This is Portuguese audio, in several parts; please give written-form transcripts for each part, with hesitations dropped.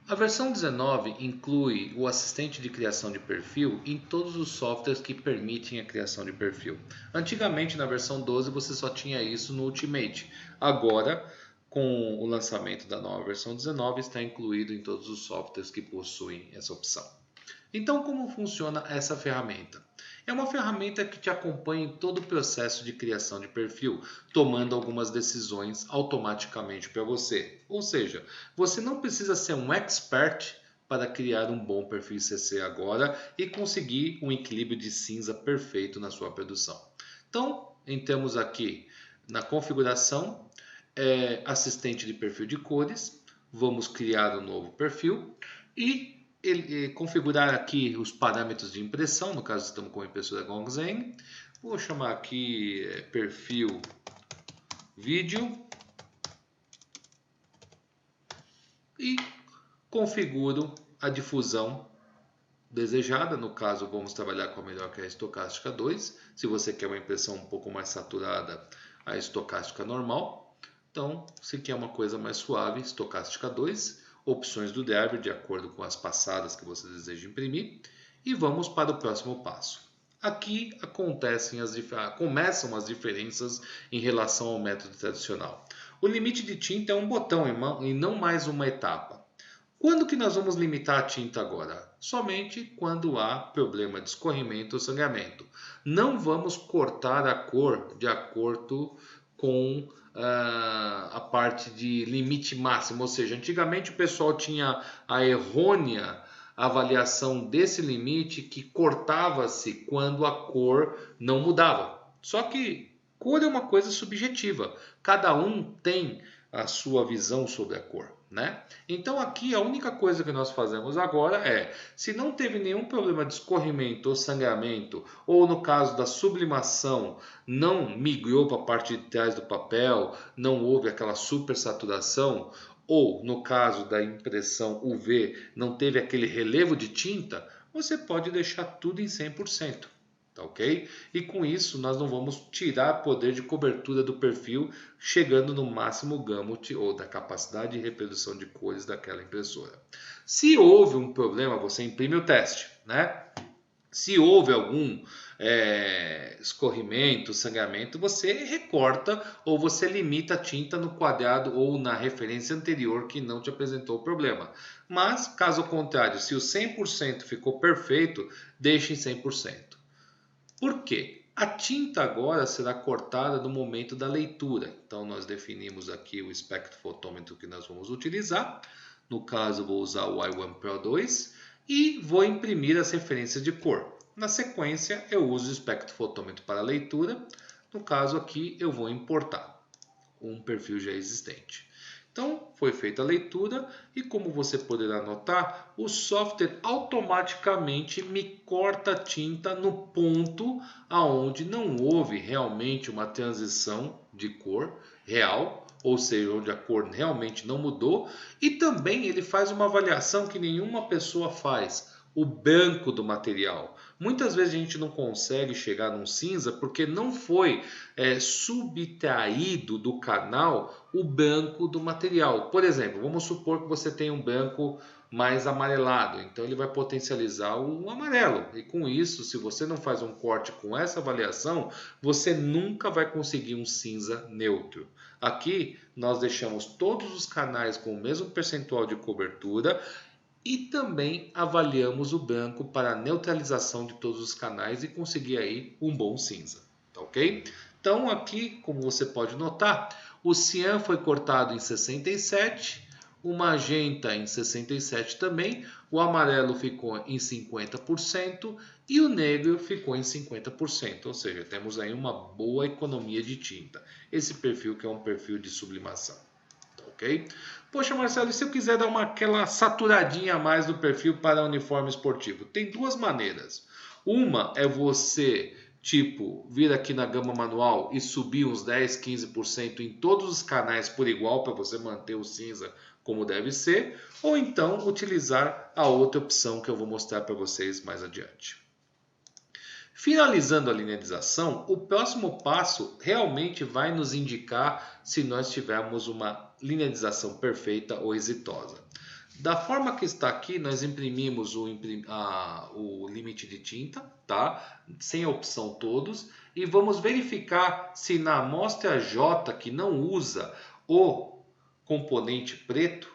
A versão 19 inclui o assistente de criação de perfil em todos os softwares que permitem a criação de perfil. Antigamente, na versão 12, você só tinha isso no Ultimate. Agora, com o lançamento da nova versão 19, está incluído em todos os softwares que possuem essa opção. Então, como funciona essa ferramenta? É uma ferramenta que te acompanha em todo o processo de criação de perfil, tomando algumas decisões automaticamente para você. Ou seja, você não precisa ser um expert para criar um bom perfil CC agora e conseguir um equilíbrio de cinza perfeito na sua produção. Então, entramos aqui na configuração, assistente de perfil de cores, vamos criar um novo perfil e configurar aqui os parâmetros de impressão, no caso estamos com a impressora Gongzen. Vou chamar aqui perfil vídeo e configuro a difusão desejada. No caso, vamos trabalhar com a melhor, que é a estocástica 2. Se você quer uma impressão um pouco mais saturada, a estocástica normal. Então, se quer uma coisa mais suave, estocástica 2. Opções do driver de acordo com as passadas que você deseja imprimir. E vamos para o próximo passo. Aqui começam as diferenças em relação ao método tradicional. O limite de tinta é um botão e não mais uma etapa. Quando que nós vamos limitar a tinta agora? Somente quando há problema de escorrimento ou sangramento. Não vamos cortar a cor de acordo com a parte de limite máximo. Ou seja, antigamente o pessoal tinha a errônea avaliação desse limite que cortava-se quando a cor não mudava. Só que cor é uma coisa subjetiva. Cada um tem a sua visão sobre a cor, né? Então aqui a única coisa que nós fazemos agora é, se não teve nenhum problema de escorrimento ou sangramento, ou no caso da sublimação, não migrou para a parte de trás do papel, não houve aquela supersaturação, ou no caso da impressão UV, não teve aquele relevo de tinta, você pode deixar tudo em 100%. Tá ok? E com isso nós não vamos tirar poder de cobertura do perfil, chegando no máximo gamut ou da capacidade de reprodução de cores daquela impressora. Se houve um problema, você imprime o teste, né? Se houve algum escorrimento, sangramento, você recorta ou você limita a tinta no quadrado ou na referência anterior que não te apresentou o problema. Mas, caso contrário, se o 100% ficou perfeito, deixe em 100%. Por quê? A tinta agora será cortada no momento da leitura. Então nós definimos aqui o espectrofotômetro que nós vamos utilizar. No caso, vou usar o i1 Pro 2 e vou imprimir as referências de cor. Na sequência, eu uso o espectrofotômetro para leitura. No caso aqui, eu vou importar um perfil já existente. Então, foi feita a leitura e, como você poderá notar, o software automaticamente me corta a tinta no ponto aonde não houve realmente uma transição de cor real, ou seja, onde a cor realmente não mudou, e também ele faz uma avaliação que nenhuma pessoa faz, o branco do material. Muitas vezes a gente não consegue chegar num cinza porque não foi subtraído do canal o branco do material. Por exemplo, vamos supor que você tem um branco mais amarelado, então ele vai potencializar o amarelo. E com isso, se você não faz um corte com essa avaliação, você nunca vai conseguir um cinza neutro. Aqui nós deixamos todos os canais com o mesmo percentual de cobertura e também avaliamos o branco para a neutralização de todos os canais e conseguir aí um bom cinza, tá ok? Então aqui, como você pode notar, o cian foi cortado em 67, o magenta em 67 também, o amarelo ficou em 50% e o negro ficou em 50%, ou seja, temos aí uma boa economia de tinta. Esse perfil que é um perfil de sublimação. Ok? Poxa, Marcelo, e se eu quiser dar aquela saturadinha a mais no perfil para uniforme esportivo? Tem duas maneiras. Uma é você, vir aqui na gama manual e subir uns 10, 15% em todos os canais por igual para você manter o cinza como deve ser, ou então utilizar a outra opção que eu vou mostrar para vocês mais adiante. Finalizando a linearização, o próximo passo realmente vai nos indicar se nós tivermos uma linearização perfeita ou exitosa. Da forma que está aqui, nós imprimimos o limite de tinta, tá? Sem a opção todos. E vamos verificar se na amostra J, que não usa o componente preto,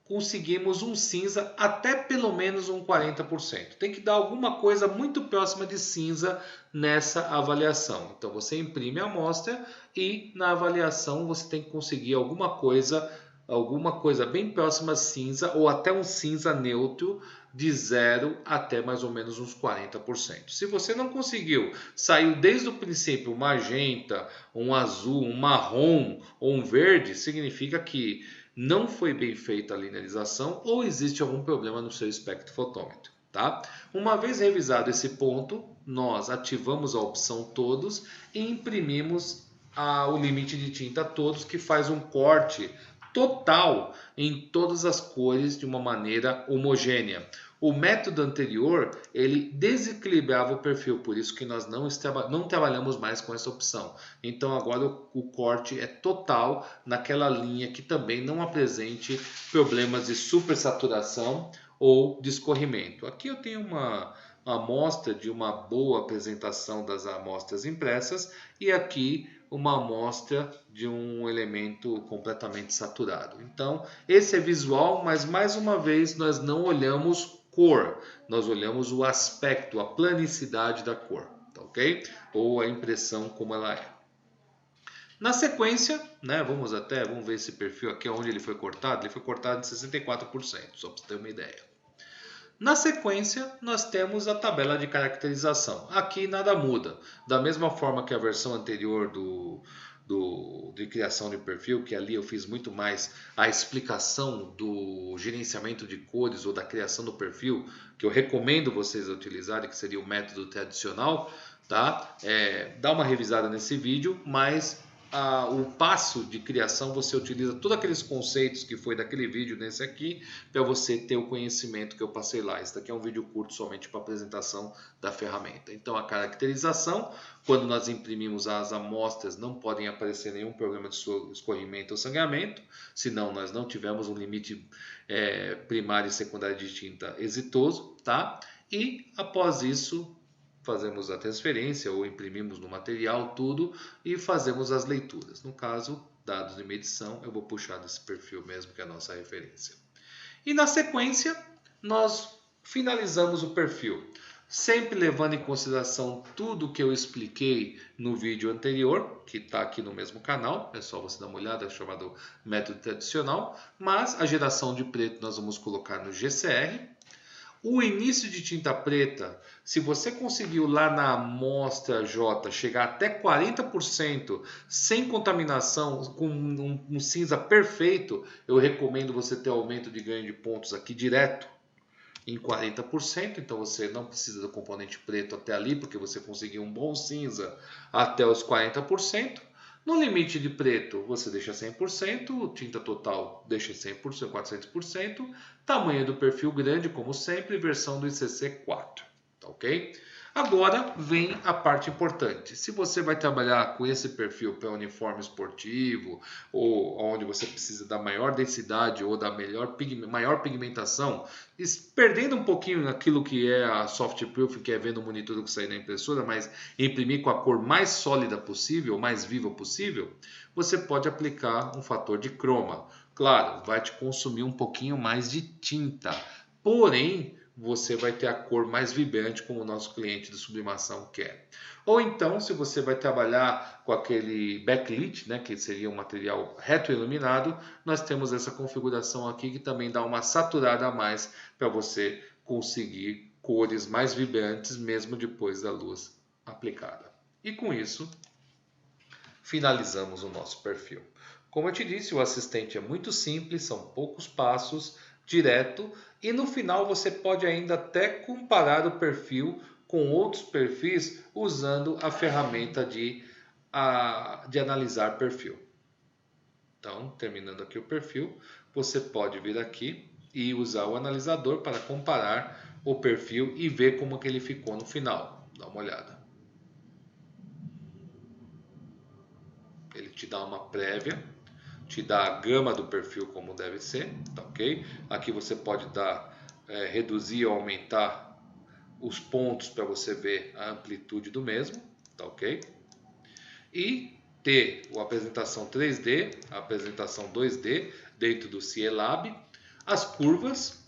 conseguimos um cinza até pelo menos um 40%. Tem que dar alguma coisa muito próxima de cinza nessa avaliação. Então você imprime a amostra e na avaliação você tem que conseguir alguma coisa bem próxima a cinza ou até um cinza neutro de 0 até mais ou menos uns 40%. Se você não conseguiu, saiu desde o princípio um magenta, um azul, um marrom ou um verde, significa que não foi bem feita a linearização ou existe algum problema no seu espectrofotômetro. Tá? Uma vez revisado esse ponto, nós ativamos a opção todos e imprimimos o limite de tinta todos, que faz um corte total em todas as cores de uma maneira homogênea. O método anterior, ele desequilibrava o perfil, por isso que nós não trabalhamos mais com essa opção. Então agora o corte é total naquela linha que também não apresente problemas de supersaturação ou de escorrimento. Aqui eu tenho uma amostra de uma boa apresentação das amostras impressas e aqui uma amostra de um elemento completamente saturado. Então, esse é visual, mas mais uma vez nós não olhamos cor, nós olhamos o aspecto, a planicidade da cor, tá ok? Ou a impressão como ela é. Na sequência, né, vamos ver esse perfil aqui onde ele foi cortado. Ele foi cortado em 64%, só para você ter uma ideia. Na sequência, nós temos a tabela de caracterização. Aqui nada muda. Da mesma forma que a versão anterior de criação de perfil, que ali eu fiz muito mais a explicação do gerenciamento de cores ou da criação do perfil, que eu recomendo vocês utilizarem, que seria o método tradicional, tá? Dá uma revisada nesse vídeo, mas o passo de criação você utiliza todos aqueles conceitos que foi daquele vídeo nesse aqui para você ter o conhecimento que eu passei lá. Esse daqui é um vídeo curto somente para apresentação da ferramenta. Então a caracterização, quando nós imprimimos as amostras, não podem aparecer nenhum problema de escorrimento ou sangramento, senão nós não tivemos um limite primário e secundário de tinta exitoso, tá? E após isso fazemos a transferência ou imprimimos no material tudo e fazemos as leituras. No caso, dados de medição, eu vou puxar desse perfil mesmo, que é a nossa referência. E na sequência, nós finalizamos o perfil, sempre levando em consideração tudo o que eu expliquei no vídeo anterior, que está aqui no mesmo canal, é só você dar uma olhada, é chamado método tradicional, mas a geração de preto nós vamos colocar no GCR. O início de tinta preta, se você conseguiu lá na amostra J chegar até 40% sem contaminação, com um cinza perfeito, eu recomendo você ter aumento de ganho de pontos aqui direto em 40%. Então você não precisa do componente preto até ali, porque você conseguiu um bom cinza até os 40%. No limite de preto, você deixa 100%, tinta total deixa 100%, 400%, tamanho do perfil grande, como sempre, versão do ICC4, tá ok? Agora vem a parte importante. Se você vai trabalhar com esse perfil para uniforme esportivo, ou onde você precisa da maior densidade ou da maior pigmentação, perdendo um pouquinho naquilo que é a soft proof, que é vendo o monitor do que sair na impressora, mas imprimir com a cor mais sólida possível, mais viva possível, você pode aplicar um fator de croma. Claro, vai te consumir um pouquinho mais de tinta, porém você vai ter a cor mais vibrante como o nosso cliente de sublimação quer. Ou então, se você vai trabalhar com aquele backlit, né, que seria um material retroiluminado, nós temos essa configuração aqui que também dá uma saturada a mais para você conseguir cores mais vibrantes mesmo depois da luz aplicada. E com isso, finalizamos o nosso perfil. Como eu te disse, o assistente é muito simples, são poucos passos, direto, e no final você pode ainda até comparar o perfil com outros perfis usando a ferramenta de analisar perfil. Então, terminando aqui o perfil, você pode vir aqui e usar o analisador para comparar o perfil e ver como que ele ficou no final. Dá uma olhada. Ele te dá uma prévia te dá a gama do perfil como deve ser, tá ok? Aqui você pode reduzir ou aumentar os pontos para você ver a amplitude do mesmo, tá ok? E ter a apresentação 3D, a apresentação 2D dentro do Cielab, as curvas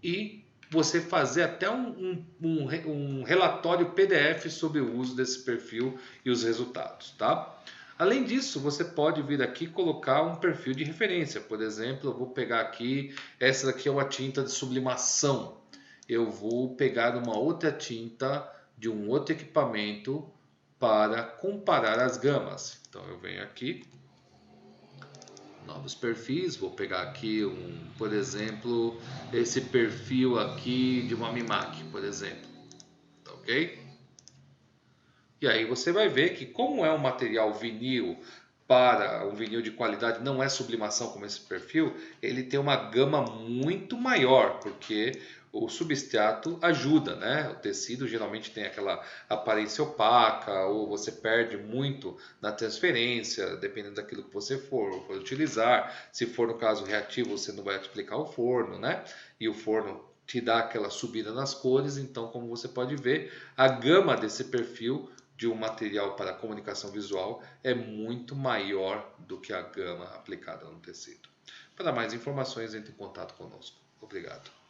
e você fazer até um relatório PDF sobre o uso desse perfil e os resultados, tá? Além disso, você pode vir aqui colocar um perfil de referência. Por exemplo, eu vou pegar aqui, essa daqui é uma tinta de sublimação. Eu vou pegar uma outra tinta de um outro equipamento para comparar as gamas. Então eu venho aqui, novos perfis, vou pegar aqui por exemplo, esse perfil aqui de uma Mimac, por exemplo, tá ok? E aí você vai ver que como é um material vinil para um vinil de qualidade, não é sublimação como esse perfil, ele tem uma gama muito maior, porque o substrato ajuda, né? O tecido geralmente tem aquela aparência opaca, ou você perde muito na transferência, dependendo daquilo que você for utilizar. Se for no caso reativo, você não vai aplicar o forno, né? E o forno te dá aquela subida nas cores, então como você pode ver, a gama desse perfil de um material para comunicação visual é muito maior do que a gama aplicada no tecido. Para mais informações, entre em contato conosco. Obrigado.